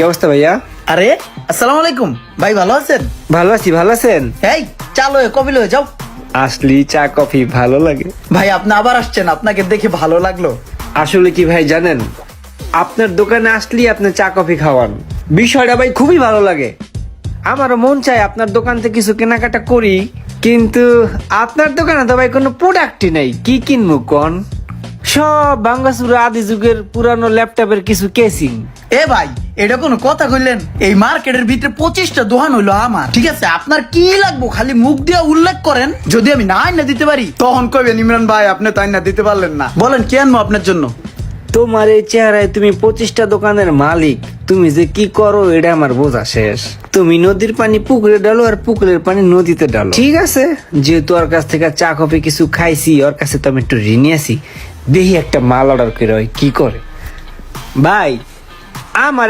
কি অবস্থা ভাইয়া? আরে আসসালামু আলাইকুম ভাই, ভালো আছেন? ভালো আছি, ভালো আছেন? এই চালো কবিল হয়ে যাও। আসলি চা কফি ভালো লাগে। ভাই আপনি আবার আসছেন, আপনাকে দেখে ভালো লাগলো। আসলে কি ভাই জানেন, আপনার দোকানে আসলেই আপনি চা কফি খাওয়ান, বিষয়টা ভাই খুবই ভালো লাগে। আমারও মন চায় আপনার দোকান থেকে কিছু কেনাকাটা করি, কিন্তু আপনার দোকানে তো ভাই কোনো প্রোডাক্টই নেই। কি কিনবো কোন? সব ভাঙ্গাচুরা আদি যুগের পুরানো ল্যাপটপের কিছু কেসিং। এ ভাই, এটা কোনো কথা কইলেন? এই মার্কেটের ভিতরে 25টা দোকান হইলো আমার, ঠিক আছে? আপনার কি লাগবো খালি মুখ দিয়ে উল্লেখ করেন, যদি আমি না আইনা দিতে পারি তখন কইবেন ইমরান ভাই আপনি তো আইনা দিতে পারলেন না। বলেন কি আনবো আপনার জন্য? তোমার এই চেহারায় তুমি 25টা দোকানের মালিক, তুমি যে কি করো এটা আমার বোঝা শেষ। তুমি নদীর পানি পুকুরে ডালো আর পুকুরের পানি নদীতে ডালো। ঠিক আছে, যেহেতু ওর কাছ থেকে চা কফি কিছু খাইছি, ওর কাছে তো আমি একটু ঋণী আছি। দেখি একটা মাল অর্ডার করে হয় কি করে। ভাই আমার